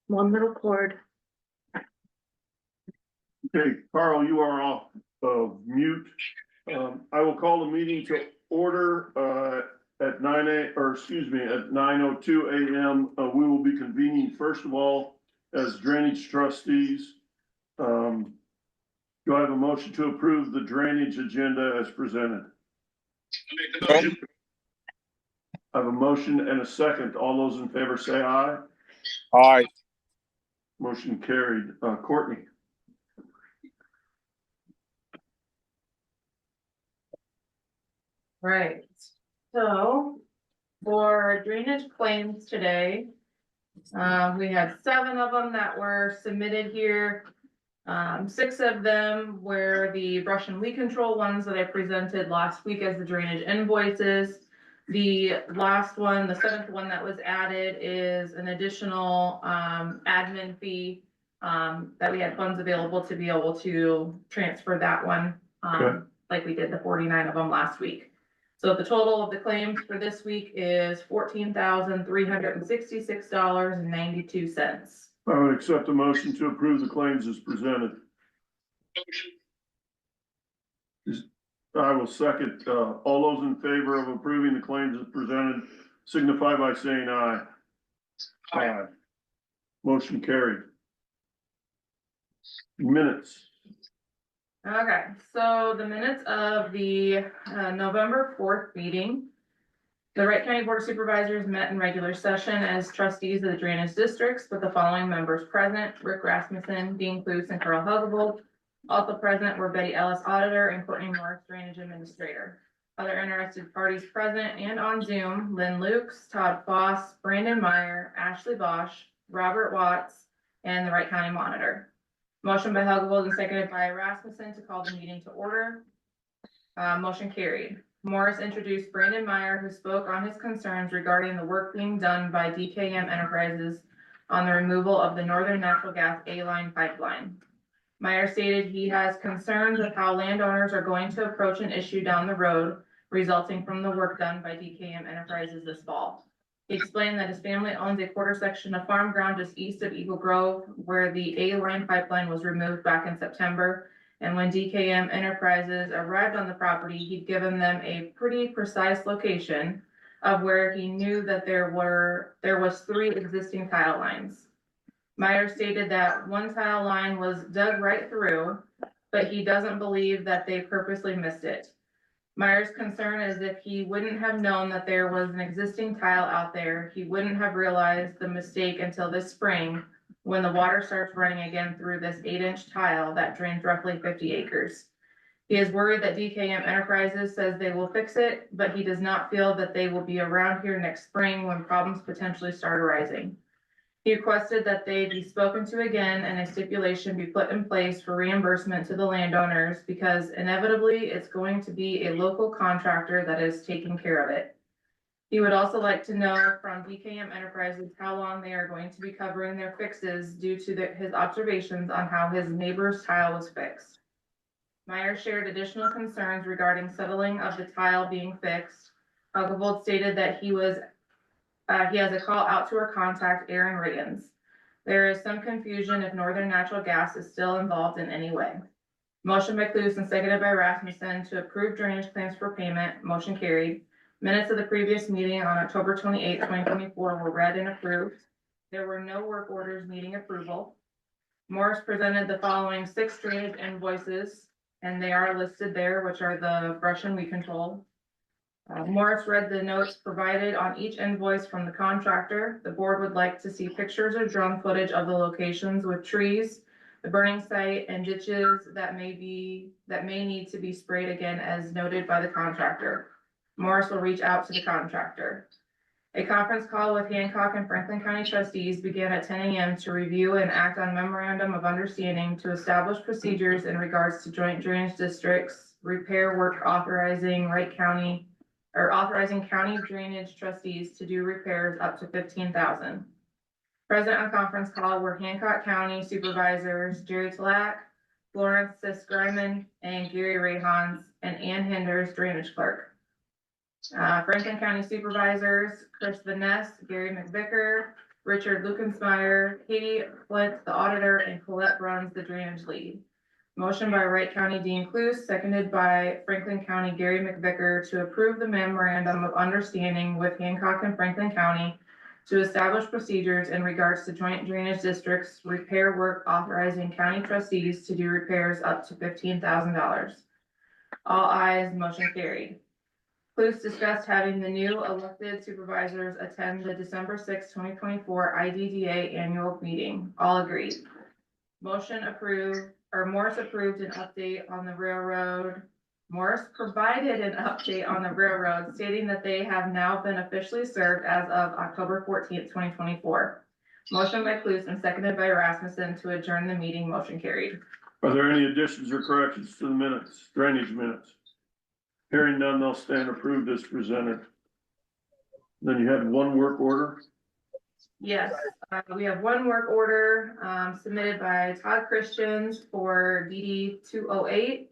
One middle cord. Okay, Carl, you are off mute. I will call the meeting to order at 9:02 a.m. We will be convening first of all as drainage trustees. Do I have a motion to approve the drainage agenda as presented? I have a motion and a second. All those in favor say aye. Aye. Motion carried. Courtney. Right, so for drainage claims today, we had 7 of them that were submitted here. 6 of them were the brush and weed control ones that I presented last week as the drainage invoices. The last one, the 7th one that was added is an additional admin fee that we had funds available to be able to transfer that one, like we did the 49 of them last week. So the total of the claims for this week is $14,366.92. I would accept a motion to approve the claims as presented. I will second. All those in favor of approving the claims as presented signify by saying aye. Aye. Motion carried. Minutes. Okay, so the minutes of the November 4th meeting. The Wright County Board of Supervisors met in regular session as trustees of the drainage districts with the following members present: Rick Rasmussen, Dean Cluse, and Carl Hugavold. Also present were Betty Ellis, Auditor, and Courtney Morris, Drainage Administrator. Other interested parties present and on Zoom: Lynn Lukes, Todd Foss, Brandon Meyer, Ashley Bosch, Robert Watts, and the Wright County Monitor. Motion by Hugavold and seconded by Rasmussen to call the meeting to order. Motion carried. Morris introduced Brandon Meyer, who spoke on his concerns regarding the work being done by DKM Enterprises on the removal of the Northern Natural Gas A-line pipeline. Meyer stated he has concerns of how landowners are going to approach an issue down the road resulting from the work done by DKM Enterprises this fall. He explained that his family owns a quarter section of farm ground just east of Eagle Grove, where the A-line pipeline was removed back in September. And when DKM Enterprises arrived on the property, he'd given them a pretty precise location of where he knew that there was 3 existing tile lines. Meyer stated that one tile line was dug right through, but he doesn't believe that they purposely missed it. Meyer's concern is if he wouldn't have known that there was an existing tile out there, he wouldn't have realized the mistake until this spring when the water starts running again through this 8-inch tile that drains roughly 50 acres. He is worried that DKM Enterprises says they will fix it, but he does not feel that they will be around here next spring when problems potentially start arising. He requested that they be spoken to again and a stipulation be put in place for reimbursement to the landowners because inevitably it's going to be a local contractor that is taking care of it. He would also like to know from DKM Enterprises how long they are going to be covering their fixes due to his observations on how his neighbor's tile was fixed. Meyer shared additional concerns regarding settling of the tile being fixed. Hugavold stated that he has a call out to our contact, Aaron Riggins. There is some confusion if Northern Natural Gas is still involved in any way. Motion by Cluse and seconded by Rasmussen to approve drainage claims for payment. Motion carried. Minutes of the previous meeting on October 28, 2024 were read and approved. There were no work orders needing approval. Morris presented the following 6 drainage invoices, and they are listed there, which are the brush and weed control. Morris read the notes provided on each invoice from the contractor. The board would like to see pictures or drone footage of the locations with trees, the burning site, and ditches that may need to be sprayed again as noted by the contractor. Morris will reach out to the contractor. A conference call with Hancock and Franklin County trustees began at 10 a.m. to review and act on memorandum of understanding to establish procedures in regards to joint drainage districts, repair work authorizing county drainage trustees to do repairs up to $15,000. Present on conference call were Hancock County Supervisors Jerry Tlack, Florence Sisk-Greiman, and Gary Rayhans, and Ann Hinders, drainage clerk. Franklin County Supervisors Chris Vaness, Gary McVicker, Richard Lukensmeyer, Katie Flint, the auditor, and Colette Bruns, the drainage lead. Motion by Wright County Dean Cluse, seconded by Franklin County Gary McVicker to approve the memorandum of understanding with Hancock and Franklin County to establish procedures in regards to joint drainage districts repair work, authorizing county trustees to do repairs up to $15,000. All ayes, motion carried. Cluse discussed having the new elected supervisors attend the December 6, 2024 IDDA annual meeting. All agreed. Motion approved, or Morris approved an update on the railroad. Morris provided an update on the railroad, stating that they have now been officially served as of October 14th, 2024. Motion by Cluse and seconded by Rasmussen to adjourn the meeting. Motion carried. Are there any additions or corrections to the minutes, drainage minutes? Hearing none, they'll stand approved as presented. Then you had one work order. Yes, we have one work order submitted by Todd Christians for DD 208.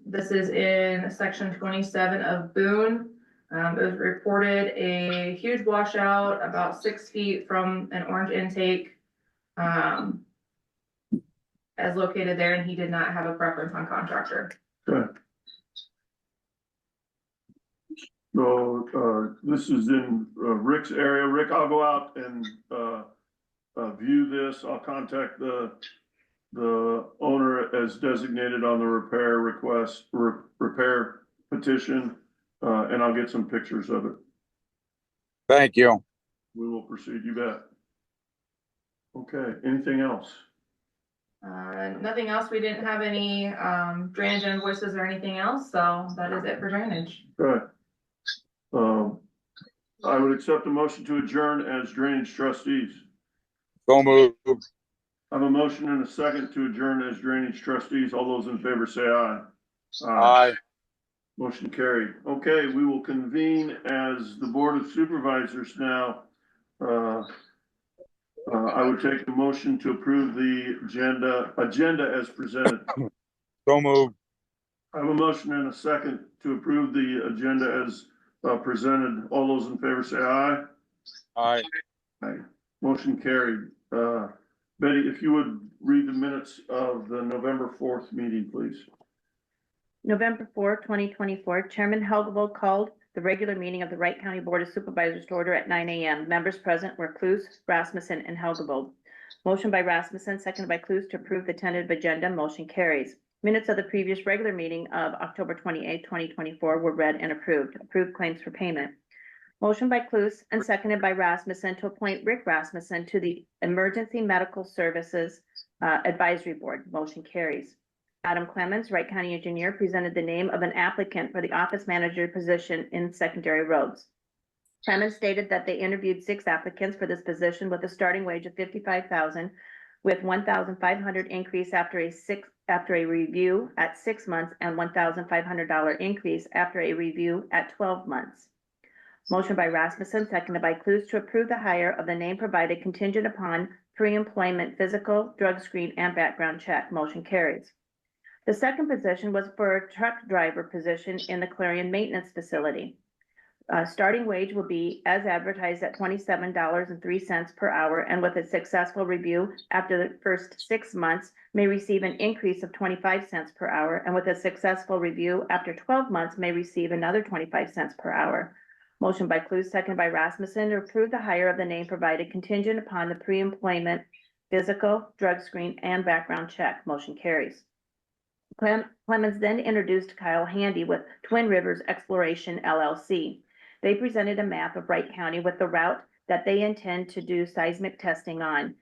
This is in section 27 of Boone. It was reported a huge washout about 6 feet from an orange intake as located there, and he did not have a preference on contractor. Okay. So, this is in Rick's area. Rick, I'll go out and view this. I'll contact the owner as designated on the repair request, repair petition, and I'll get some pictures of it. Thank you. We will proceed, you bet. Okay, anything else? Nothing else. We didn't have any drainage invoices or anything else, so that is it for drainage. Good. I would accept a motion to adjourn as drainage trustees. So moved. I have a motion and a second to adjourn as drainage trustees. All those in favor say aye. Aye. Motion carried. Okay, we will convene as the Board of Supervisors now. I would take a motion to approve the agenda as presented. So moved. I have a motion and a second to approve the agenda as presented. All those in favor say aye. Aye. Aye. Motion carried. Betty, if you would read the minutes of the November 4th meeting, please. November 4, 2024, Chairman Helgable called the regular meeting of the Wright County Board of Supervisors to order at 9 a.m. Members present were Cluse, Rasmussen, and Helgable. Motion by Rasmussen, seconded by Cluse to approve the tentative agenda. Motion carries. Minutes of the previous regular meeting of October 28, 2024 were read and approved. Approved claims for payment. Motion by Cluse and seconded by Rasmussen to appoint Rick Rasmussen to the Emergency Medical Services Advisory Board. Motion carries. Adam Clemens, Wright County Engineer, presented the name of an applicant for the office manager position in secondary roads. Clemens stated that they interviewed 6 applicants for this position with a starting wage of $55,000 with $1,500 increase after a review at 6 months and $1,500 increase after a review at 12 months. Motion by Rasmussen, seconded by Cluse to approve the hire of the name provided contingent upon pre-employment physical, drug screen, and background check. Motion carries. The second position was for a truck driver position in the Clarion Maintenance Facility. Starting wage will be as advertised at $27.03 per hour, and with a successful review after the first 6 months may receive an increase of 25 cents per hour, and with a successful review after 12 months may receive another 25 cents per hour. Motion by Cluse, second by Rasmussen to approve the hire of the name provided contingent upon the pre-employment physical, drug screen, and background check. Motion carries. Clemens then introduced Kyle Handy with Twin Rivers Exploration LLC. They presented a map of Wright County with the route that they intend to do seismic testing on.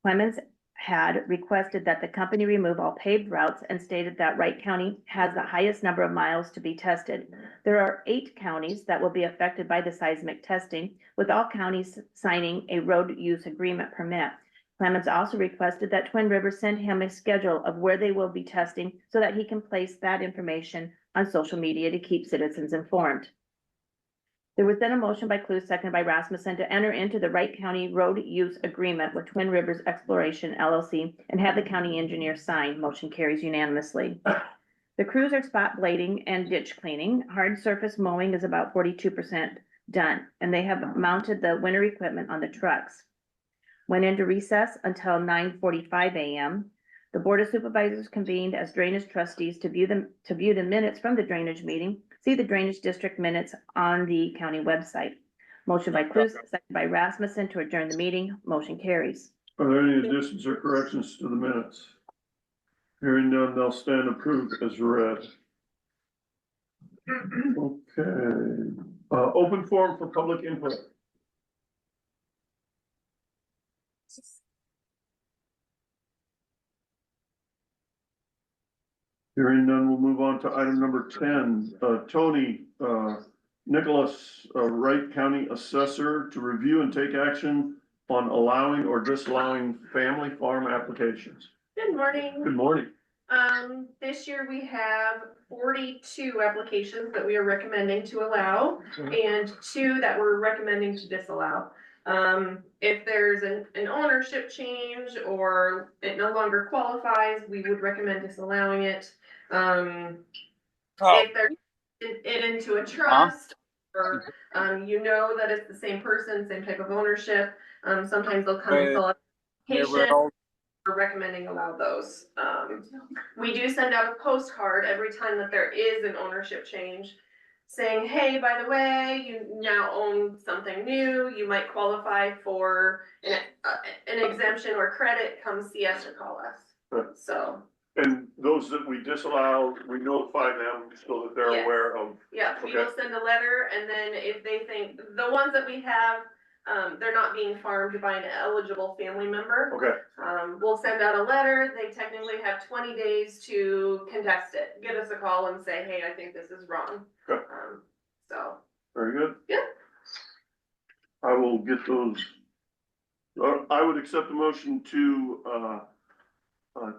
Clemens had requested that the company remove all paved routes and stated that Wright County has the highest number of miles to be tested. There are 8 counties that will be affected by the seismic testing, with all counties signing a road use agreement permit. Clemens also requested that Twin Rivers send him a schedule of where they will be testing so that he can place that information on social media to keep citizens informed. There was then a motion by Cluse, seconded by Rasmussen, to enter into the Wright County Road Use Agreement with Twin Rivers Exploration LLC and have the county engineer sign. Motion carries unanimously. The crews are spot blading and ditch cleaning. Hard surface mowing is about 42% done, and they have mounted the winter equipment on the trucks. Went into recess until 9:45 a.m. The Board of Supervisors convened as drainage trustees to view the minutes from the drainage meeting. See the drainage district minutes on the county website. Motion by Cruz, second by Rasmussen to adjourn the meeting. Motion carries. Are there any additions or corrections to the minutes? Hearing none, they'll stand approved as read. Okay, open forum for public input. Hearing none, we'll move on to item number 10. Tony, Nicholas, Wright County Assessor, to review and take action on allowing or disallowing family farm applications. Good morning. Good morning. This year we have 42 applications that we are recommending to allow and 2 that we're recommending to disallow. If there's an ownership change or it no longer qualifies, we would recommend disallowing it. If they're it into a trust or, you know that it's the same person, same type of ownership, sometimes they'll come and fill out an application. We're recommending allow those. We do send out a postcard every time that there is an ownership change saying, hey, by the way, you now own something new, you might qualify for an exemption or credit, come see us or call us. Right. So. And those that we disallow, we notify them so that they're Yes. aware of. Yeah, we Okay. will send a letter, and then if they think, the ones that we have, they're not being farmed by an eligible family member. Okay, We'll send out a letter, they technically have 20 days to contest it, give us a call and say, hey, I think this is wrong. Okay. So. very good. Yeah. I will get those. I would accept the motion to,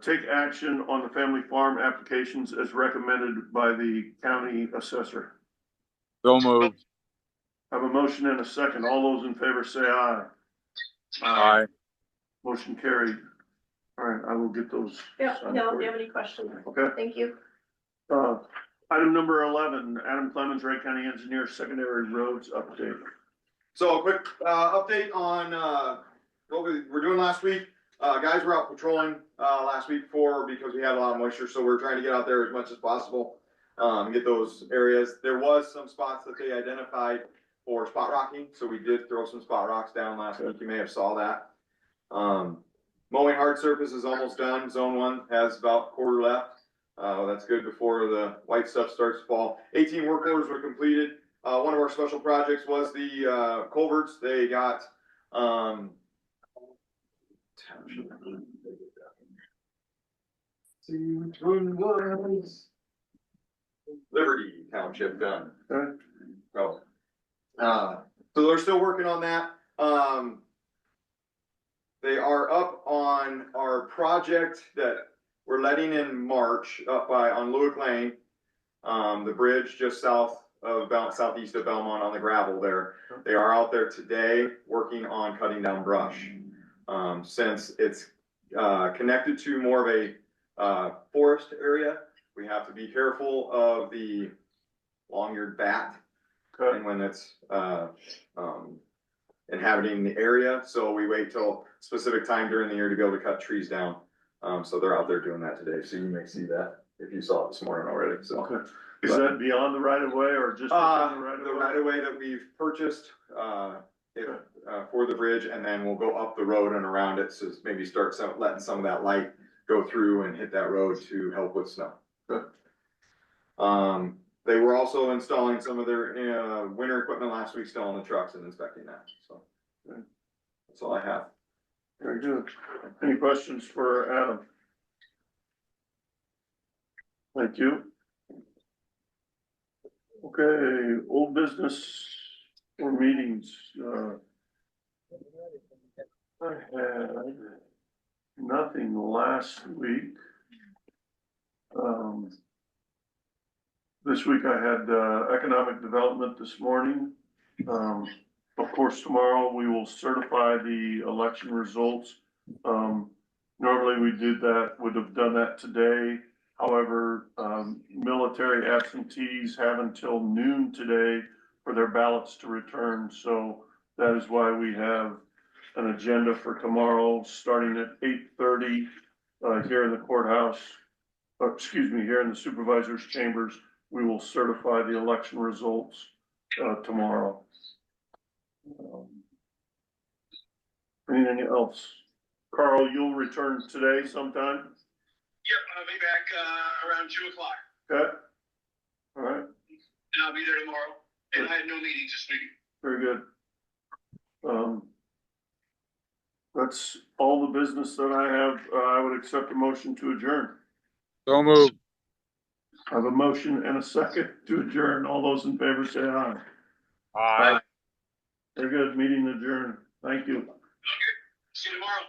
take action on the family farm applications as recommended by the county assessor. So moved. I have a motion and a second. All those in favor say aye. Aye. Motion carried. All right, I will get those. Yeah, signed no, for if you. you have any questions, Okay. thank you. Item number 11, Adam Clemens, Wright County Engineer, Secondary Roads Update. So a quick, update on, what we were doing last week. Guys were out patrolling, last week because we had a lot of moisture, so we're trying to get out there as much as possible. Get those areas. There was some spots that they identified for spot rocking, so we did throw some spot rocks down last week. You may have saw that. Mowing hard surface is almost done. Zone 1 has about a quarter left. That's good before the white stuff starts to fall. 18 work orders were completed. One of our special projects was the culverts. They got Liberty Township done. Okay. Oh. So they're still working on that. They are up on our project that we're letting in March up on Lewick Lane. The bridge just southeast of Belmont on the gravel there. They are out there today working on cutting down brush. Since it's connected to more of a forest area, we have to be careful of the long-eared bat. Okay. And when it's inhabiting the area, so we wait till specific time during the year to be able to cut trees down. So they're out there doing that today, so you may see that if you saw it this morning already, so. Okay. Is that beyond the right of way or just within the right of way? The right of way that we've purchased, for the bridge, and then we'll go up the road and around it, so maybe start letting some of that light go through and hit that road to help with snow. Good. They were also installing some of their, winter equipment last week, still on the trucks and inspecting that, so. Good. That's all I have. Very good. Any questions for Adam? Thank you. Okay, old business or meetings, I had nothing last week. This week I had, economic development this morning. Of course, tomorrow we will certify the election results. Normally would have done that today. However, military absentees have until noon today for their ballots to return. So that is why we have an agenda for tomorrow, starting at 8:30, here in the courthouse. Here in the supervisor's chambers. We will certify the election results, tomorrow. Anything else? Carl, you'll return today sometime? Yep, I'll be back, around 2:00. Okay. All right, And I'll be there tomorrow, and I had no meetings this week. very good. That's all the business that I have. I would accept a motion to adjourn. So moved. I have a motion and a second to adjourn. All those in favor say aye. Aye. Very good, meeting adjourned. Thank you. See you tomorrow.